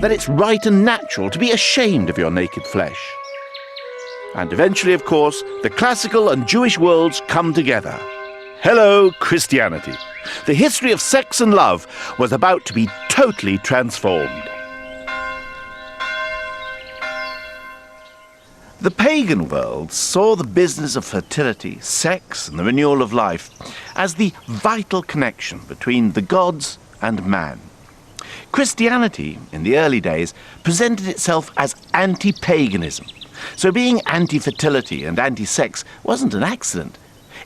that it's right and natural to be ashamed of your naked flesh. And eventually, of course, the classical and Jewish worlds come together. Hello, Christianity. The history of sex and love was about to be totally transformed. The pagan world saw the business of fertility, sex, and the renewal of life as the vital connection between the gods and man. Christianity, in the early days, presented itself as anti-paganism. So being anti-fertility and anti-sex wasn't an accident.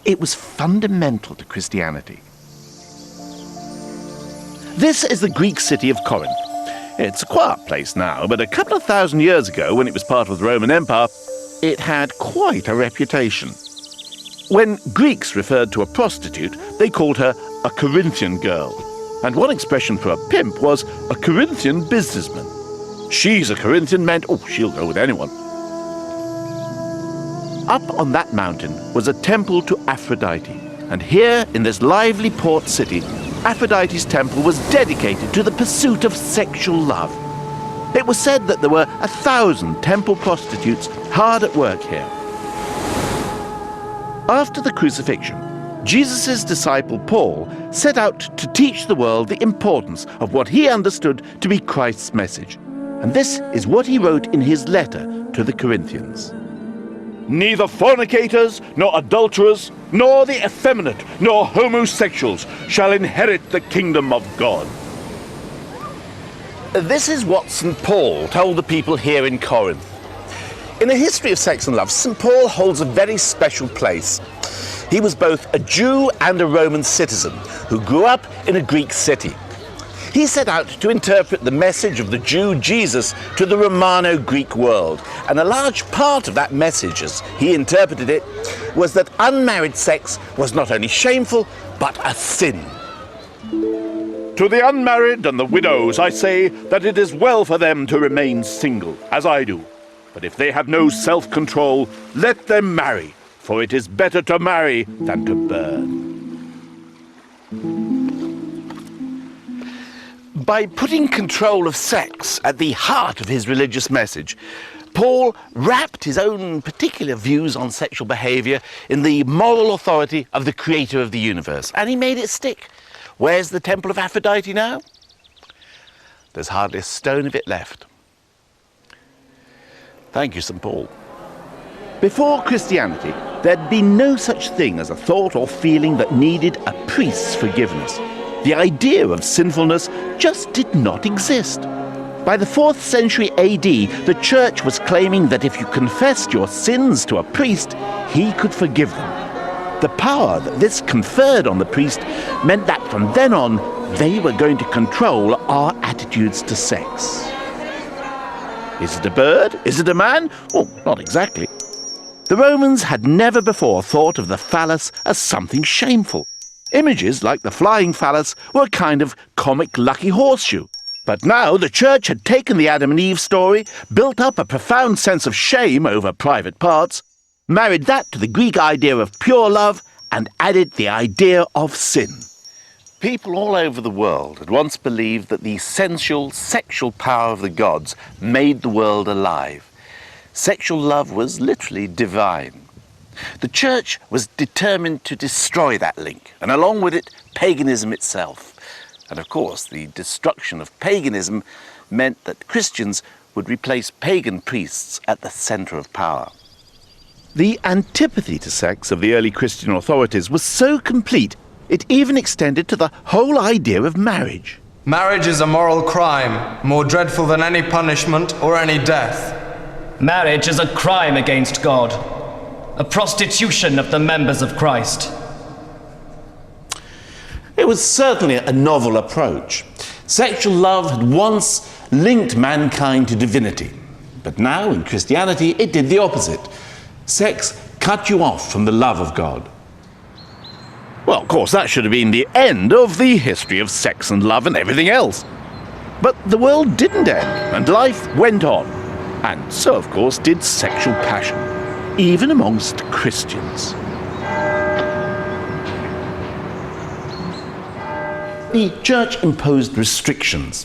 It was fundamental to Christianity. This is the Greek city of Corinth. It's a quiet place now, but a couple of thousand years ago, when it was part of the Roman Empire, it had quite a reputation. When Greeks referred to a prostitute, they called her a Corinthian girl. And one expression for a pimp was a Corinthian businessman. She's a Corinthian meant, oh, she'll go with anyone. Up on that mountain was a temple to Aphrodite. And here, in this lively port city, Aphrodite's temple was dedicated to the pursuit of sexual love. It was said that there were 1,000 temple prostitutes hard at work here. After the crucifixion, Jesus' disciple Paul set out to teach the world the importance of what he understood to be Christ's message. And this is what he wrote in his letter to the Corinthians. Neither fornicators, nor adulterers, nor the effeminate, nor homosexuals shall inherit the kingdom of God. This is what St. Paul told the people here in Corinth. In the history of sex and love, St. Paul holds a very special place. He was both a Jew and a Roman citizen who grew up in a Greek city. He set out to interpret the message of the Jew Jesus to the Romano-Greek world. And a large part of that message, as he interpreted it, was that unmarried sex was not only shameful, but a sin. To the unmarried and the widows I say that it is well for them to remain single, as I do. But if they have no self-control, let them marry, for it is better to marry than to burn. By putting control of sex at the heart of his religious message, Paul wrapped his own particular views on sexual behaviour in the moral authority of the creator of the universe, and he made it stick. Where's the temple of Aphrodite now? There's hardly a stone of it left. Thank you, St. Paul. Before Christianity, there'd been no such thing as a thought or feeling that needed a priest's forgiveness. The idea of sinfulness just did not exist. By the 4th century AD, the church was claiming that if you confessed your sins to a priest, he could forgive them. The power that this conferred on the priest meant that from then on, they were going to control our attitudes to sex. Is it a bird? Is it a man? Well, not exactly. The Romans had never before thought of the phallus as something shameful. Images like the flying phallus were a kind of comic lucky horseshoe. But now the church had taken the Adam and Eve story, built up a profound sense of shame over private parts, married that to the Greek idea of pure love, and added the idea of sin. People all over the world had once believed that the sensual, sexual power of the gods made the world alive. Sexual love was literally divine. The church was determined to destroy that link, and along with it, paganism itself. And of course, the destruction of paganism meant that Christians would replace pagan priests at the centre of power. The antipathy to sex of the early Christian authorities was so complete, it even extended to the whole idea of marriage. Marriage is a moral crime, more dreadful than any punishment or any death. Marriage is a crime against God, a prostitution of the members of Christ. It was certainly a novel approach. Sexual love had once linked mankind to divinity, but now in Christianity it did the opposite. Sex cut you off from the love of God. Well, of course, that should have been the end of the history of sex and love and everything else. But the world didn't end, and life went on. And so, of course, did sexual passion, even amongst Christians. The church imposed restrictions.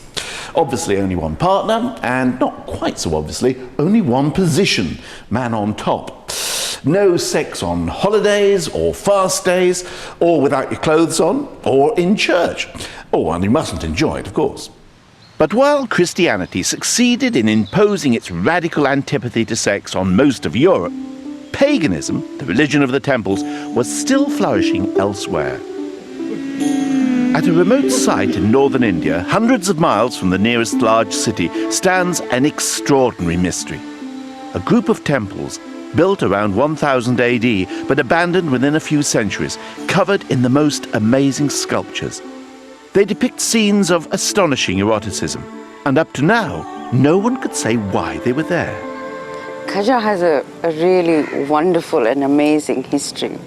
Obviously only one partner, and not quite so obviously, only one position, man on top. No sex on holidays or fast days, or without your clothes on, or in church. Oh, and you mustn't enjoy it, of course. But while Christianity succeeded in imposing its radical antipathy to sex on most of Europe, paganism, the religion of the temples, was still flourishing elsewhere. At a remote site in northern India, hundreds of miles from the nearest large city, stands an extraordinary mystery. A group of temples, built around 1000 AD, but abandoned within a few centuries, covered in the most amazing sculptures. They depict scenes of astonishing eroticism, and up to now, no one could say why they were there. Khaja has a really wonderful and amazing history.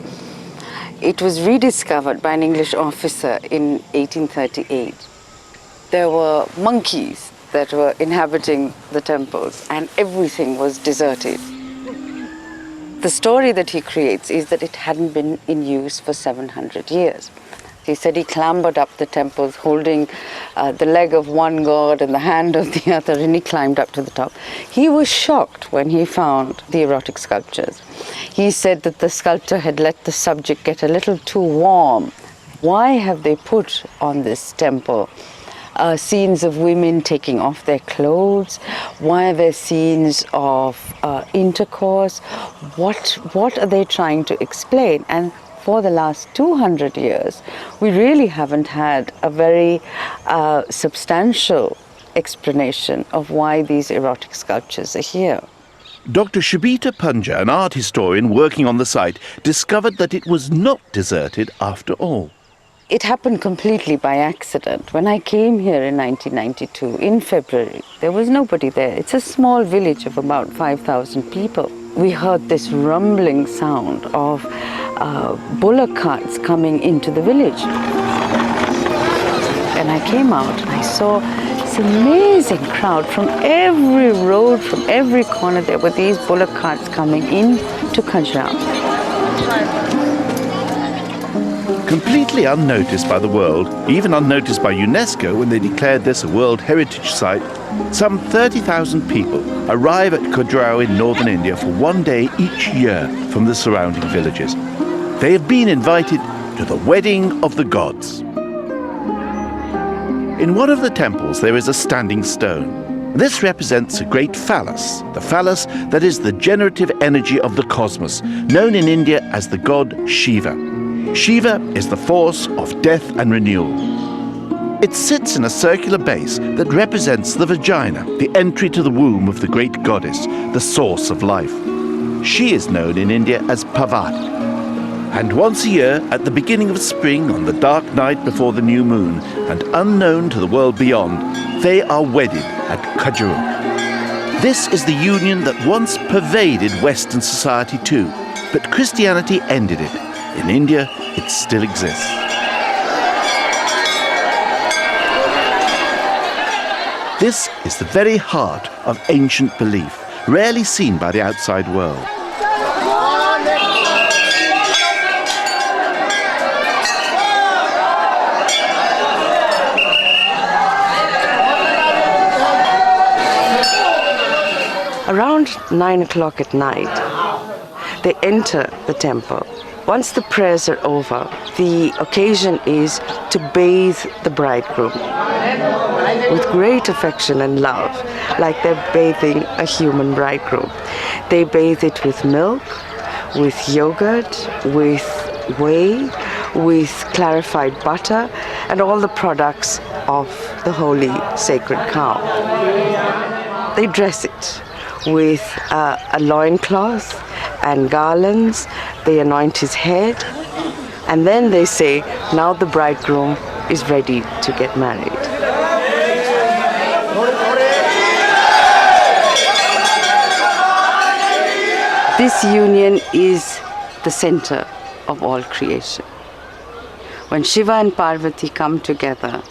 It was rediscovered by an English officer in 1838. There were monkeys that were inhabiting the temples, and everything was deserted. The story that he creates is that it hadn't been in use for 700 years. He said he clambered up the temples holding the leg of one god and the hand of the other, and he climbed up to the top. He was shocked when he found the erotic sculptures. He said that the sculptor had let the subject get a little too warm. Why have they put on this temple scenes of women taking off their clothes? Why are there scenes of intercourse? What are they trying to explain? And for the last 200 years, we really haven't had a very substantial explanation of why these erotic sculptures are here. Dr. Shubita Punja, an art historian working on the site, discovered that it was not deserted after all. It happened completely by accident. When I came here in 1992, in February, there was nobody there. It's a small village of about 5,000 people. We heard this rumbling sound of bullock carts coming into the village. And I came out and I saw this amazing crowd from every road, from every corner. There were these bullock carts coming in to Khajuraho. Completely unnoticed by the world, even unnoticed by UNESCO when they declared this a World Heritage Site, some 30,000 people arrive at Khajuraho in northern India for one day each year from the surrounding villages. They have been invited to the wedding of the gods. In one of the temples there is a standing stone. This represents a great phallus, the phallus that is the generative energy of the cosmos, known in India as the god Shiva. Shiva is the force of death and renewal. It sits in a circular base that represents the vagina, the entry to the womb of the great goddess, the source of life. She is known in India as Parvati. And once a year, at the beginning of spring, on the dark night before the new moon, and unknown to the world beyond, they are wedded at Khajuraho. This is the union that once pervaded Western society too, but Christianity ended it. In India, it still exists. This is the very heart of ancient belief, rarely seen by the outside world. Around 9 o'clock at night, they enter the temple. Once the prayers are over, the occasion is to bathe the bridegroom with great affection and love, like they're bathing a human bridegroom. They bathe it with milk, with yogurt, with whey, with clarified butter, and all the products of the holy sacred cow. They dress it with a loincloth and garlands. They anoint his head, and then they say, now the bridegroom is ready to get married. This union is the center of all creation. When Shiva and Parvati come together,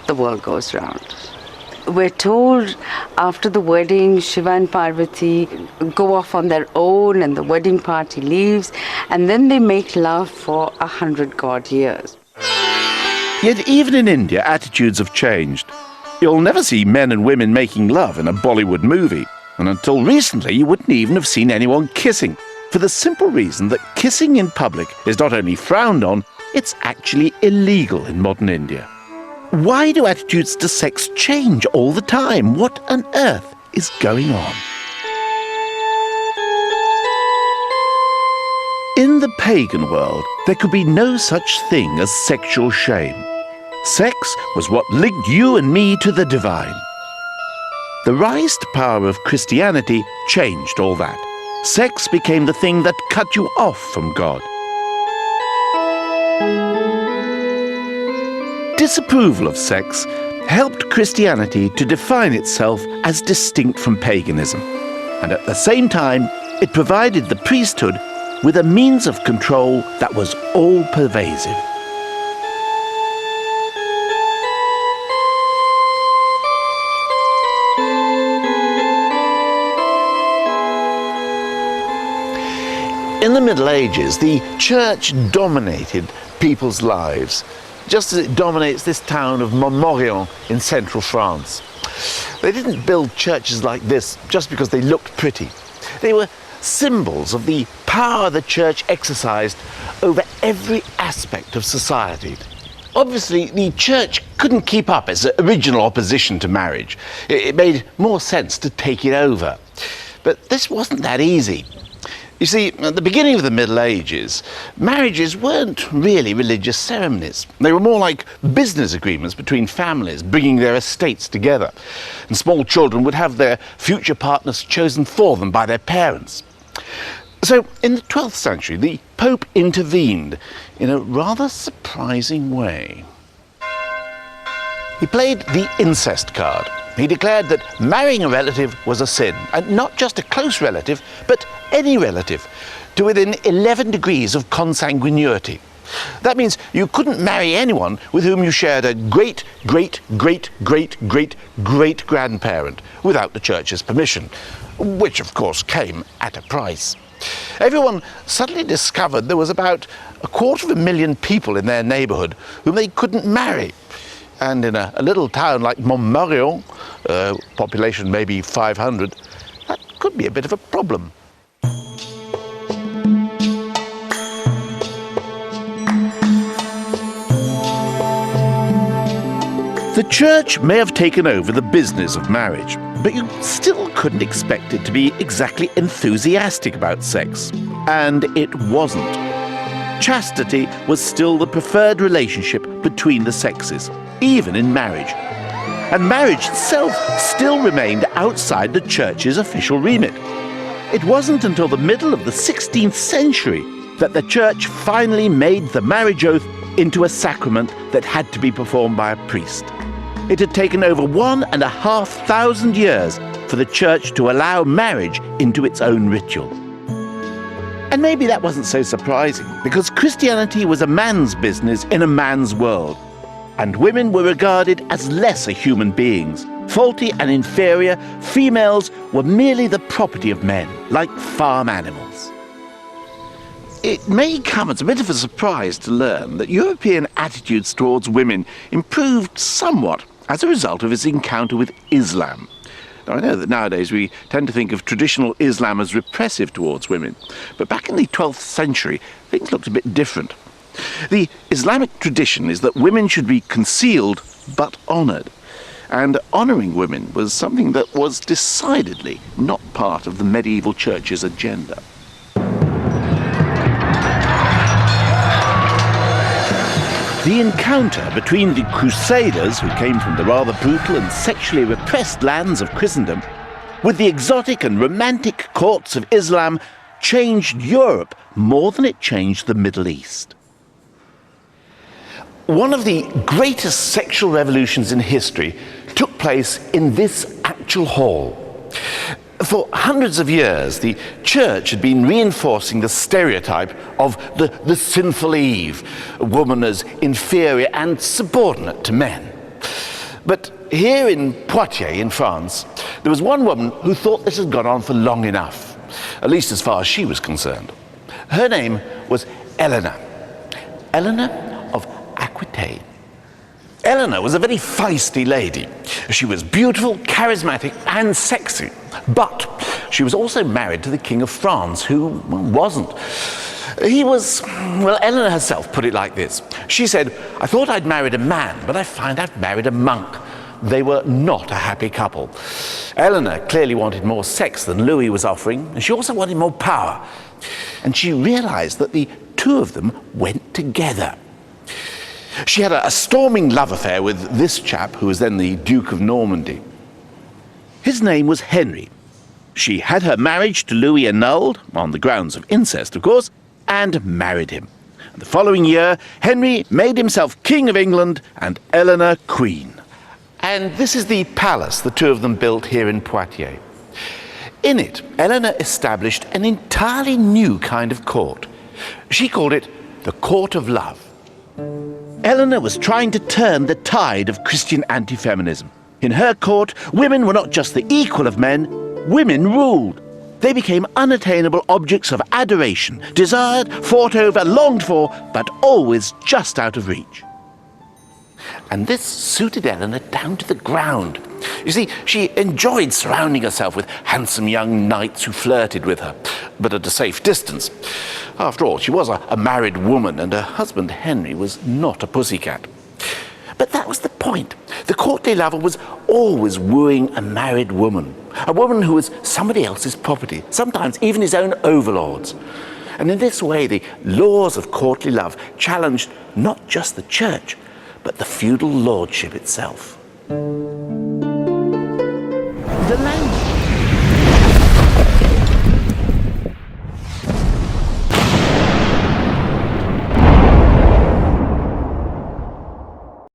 the world goes round. We're told after the wedding, Shiva and Parvati go off on their own and the wedding party leaves, and then they make love for 100 God years. Yet even in India, attitudes have changed. You'll never see men and women making love in a Bollywood movie, and until recently you wouldn't even have seen anyone kissing, for the simple reason that kissing in public is not only frowned on, it's actually illegal in modern India. Why do attitudes to sex change all the time? What on earth is going on? In the pagan world, there could be no such thing as sexual shame. Sex was what linked you and me to the divine. The rise to power of Christianity changed all that. Sex became the thing that cut you off from God. Disapproval of sex helped Christianity to define itself as distinct from paganism, and at the same time, it provided the priesthood with a means of control that was all-pervasive. In the Middle Ages, the church dominated people's lives, just as it dominates this town of Montmorillon in central France. They didn't build churches like this just because they looked pretty. They were symbols of the power the church exercised over every aspect of society. Obviously, the church couldn't keep up its original opposition to marriage. It made more sense to take it over. But this wasn't that easy. You see, at the beginning of the Middle Ages, marriages weren't really religious ceremonies. They were more like business agreements between families, bringing their estates together. And small children would have their future partners chosen for them by their parents. So, in the 12th century, the Pope intervened in a rather surprising way. He played the incest card. He declared that marrying a relative was a sin, and not just a close relative, but any relative, to within 11 degrees of consanguinity. That means you couldn't marry anyone with whom you shared a great-great-great-great-great-great-grandparent without the church's permission, which of course came at a price. Everyone suddenly discovered there was about 250,000 people in their neighbourhood whom they couldn't marry. And in a little town like Montmorillon, population maybe 500, that could be a bit of a problem. The church may have taken over the business of marriage, but you still couldn't expect it to be exactly enthusiastic about sex. And it wasn't. Chastity was still the preferred relationship between the sexes, even in marriage. And marriage itself still remained outside the church's official remit. It wasn't until the middle of the 16th century that the church finally made the marriage oath into a sacrament that had to be performed by a priest. It had taken over 1,500 years for the church to allow marriage into its own ritual. And maybe that wasn't so surprising, because Christianity was a man's business in a man's world, and women were regarded as lesser human beings. Faulty and inferior, females were merely the property of men, like farm animals. It may come as a bit of a surprise to learn that European attitudes towards women improved somewhat as a result of its encounter with Islam. Now, I know that nowadays we tend to think of traditional Islam as repressive towards women, but back in the 12th century, things looked a bit different. The Islamic tradition is that women should be concealed but honoured, and honouring women was something that was decidedly not part of the medieval church's agenda. The encounter between the Crusaders, who came from the rather brutal and sexually repressed lands of Christendom, with the exotic and romantic courts of Islam changed Europe more than it changed the Middle East. One of the greatest sexual revolutions in history took place in this actual hall. For hundreds of years, the church had been reinforcing the stereotype of the sinful Eve, a woman as inferior and subordinate to men. But here in Poitiers, in France, there was one woman who thought this had gone on for long enough, at least as far as she was concerned. Her name was Eleanor of Aquitaine. Eleanor was a very feisty lady. She was beautiful, charismatic, and sexy. But she was also married to the King of France, who wasn't. He was, well, Eleanor herself put it like this. She said, "I thought I'd married a man, but I find I've married a monk." They were not a happy couple. Eleanor clearly wanted more sex than Louis was offering, and she also wanted more power. And she realized that the two of them went together. She had a storming love affair with this chap, who was then the Duke of Normandy. His name was Henry. She had her marriage to Louis annulled, on the grounds of incest, of course, and married him. The following year, Henry made himself King of England and Eleanor Queen. And this is the palace the two of them built here in Poitiers. In it, Eleanor established an entirely new kind of court. She called it the Court of Love. Eleanor was trying to turn the tide of Christian anti-feminism. In her court, women were not just the equal of men, women ruled. They became unattainable objects of adoration, desired, fought over, longed for, but always just out of reach. And this suited Eleanor down to the ground. You see, she enjoyed surrounding herself with handsome young knights who flirted with her, but at a safe distance. After all, she was a married woman, and her husband Henry was not a pussycat. But that was the point. The courtly lover was always wooing a married woman, a woman who was somebody else's property, sometimes even his own overlord's. And in this way, the laws of courtly love challenged not just the church, but the feudal lordship itself. The